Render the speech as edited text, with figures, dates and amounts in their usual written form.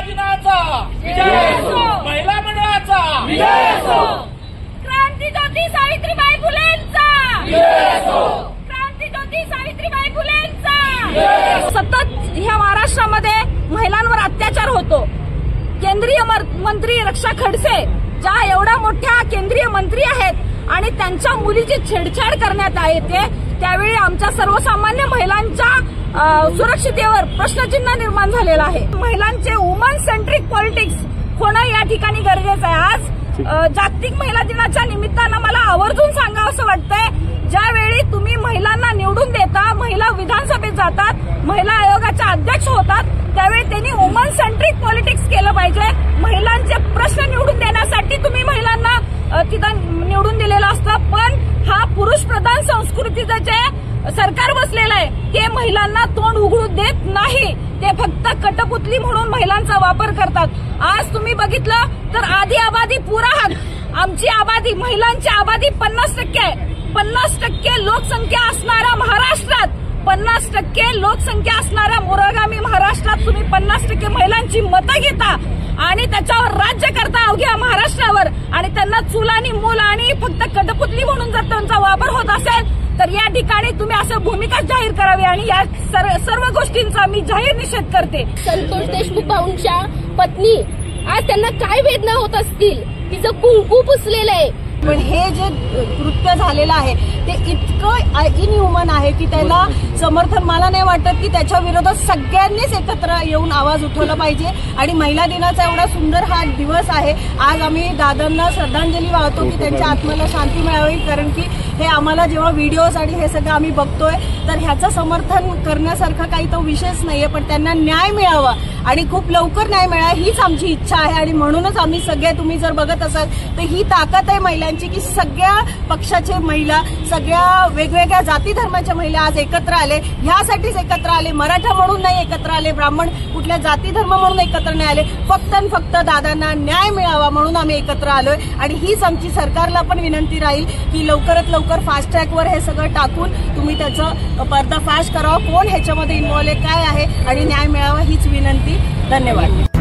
दिनाचा विजय असो, महिला मंडळाचा विजय असो, क्रांतीज्योती सावित्रीबाई फुलेंचा विजय असो, क्रांतीज्योती सावित्रीबाई फुलेंचा विजय असो। सतत ह्या महाराष्ट्रामध्ये महिलांवर अत्याचार होतो। केंद्रीय मंत्री रक्षा खडसे ज्या एवढ्या मोठ्या केंद्रीय मंत्री आहेत आणि त्यांच्या मुलीची छेडछाड करण्यात येते, त्यावेळी आमच्या सर्वसामान्य महिलांच्या सुरक्षितेवर प्रश्नचिन्ह निर्माण झालेला आहे। महिलांचे वुमन सेंट्रिक पॉलिटिक्स होणं या ठिकाणी गरजेचं आहे। आज जागतिक महिला दिनाच्या निमित्तानं मला आवर्जून सांगावंसं वाटतंय, ज्यावेळी तुम्ही महिलांना निवडून देता, महिला विधानसभेत जातात, महिला आयोगाच्या अध्यक्ष होतात, त्यावेळी त्यांनी वुमन सेंट्रिक पॉलिटिक्स केलं पाहिजे। महिलांचे प्रश्न निवडून देण्यासाठी तुम्ही महिलांना तिथं निवडून दिलेलं असतं, पण हा पुरुष प्रधान संस्कृतीचं जे सरकार बसलेलं आहे ते महिलांना तोंड उघडू देत नाही। ते फक्त कटपुतली म्हणून महिलांचा वापर करतात। आज तुम्ही बघितलं तर आधी आबादी पुरा हक, आमची आबादी, महिलांची आबादी 50% आहे। 50% लोकसंख्या असणाऱ्या महाराष्ट्रात, 50% लोकसंख्या असणाऱ्या मोरगामी महाराष्ट्रात तुम्ही 50% महिलांची मतं घेता आणि त्याच्यावर राज्य करता अवघ्या महाराष्ट्रावर, आणि त्यांना चूल आणि मूल आणि फक्त कटपुतली म्हणून जर त्यांचा वापर होत असेल तर या ठिकाणी तुम्ही असं भूमिका जाहीर करावी आणि या सर्व गोष्टींचा मी जाहीर निषेध करते। संतोष देशमुख भाऊंच्या पत्नी आज त्यांना काय वेदना होत असतील, तिचं कुंकू पुसलेलं आहे, पण हे जे कृत्य झालेलं आहे ते इतकं इनह्युमन आहे की त्याला समर्थन मला नाही वाटत की त्याच्या विरोधात सगळ्यांनीच एकत्र येऊन आवाज उठवला पाहिजे। आणि महिला दिनाचा एवढा सुंदर हा दिवस आहे, आज आम्ही दादांना श्रद्धांजली वाहतो की त्यांच्या आत्म्याला शांती मिळावी, कारण की हे आम्हाला जेव्हा व्हिडिओज आणि हे सगळं आम्ही बघतोय तर ह्याचं समर्थन करण्यासारखं काही तो विषयच नाहीये, पण त्यांना न्याय मिळावा आणि खूप लवकर न्याय मिळावा हीच आमची इच्छा आहे। आणि म्हणूनच आम्ही सगळे, तुम्ही जर बघत असाल तर ही ताकद आहे महिलांची की सगळ्या पक्षाचे महिला, सगळ्या वेगवेगळ्या जाती धर्माच्या महिला आज एकत्र आले, ह्यासाठीच एकत्र आले। मराठा म्हणून नाही एकत्र आले, ब्राह्मण कुठल्या जाती धर्म म्हणून एकत्र नाही आले, फक्त आणि फक्त दादांना न्याय मिळावा म्हणून आम्ही एकत्र आलोय। आणि हीच आमची सरकारला पण विनंती राहील की लवकरात लवकर फास्ट ट्रॅकवर हे सगळं टाकून तुम्ही त्याचं पर्दाफाश करावा, कोण ह्याच्यामध्ये इन्व्हॉल्व आहे, काय आहे, आणि न्याय मिळावा हीच विनंती। धन्यवाद।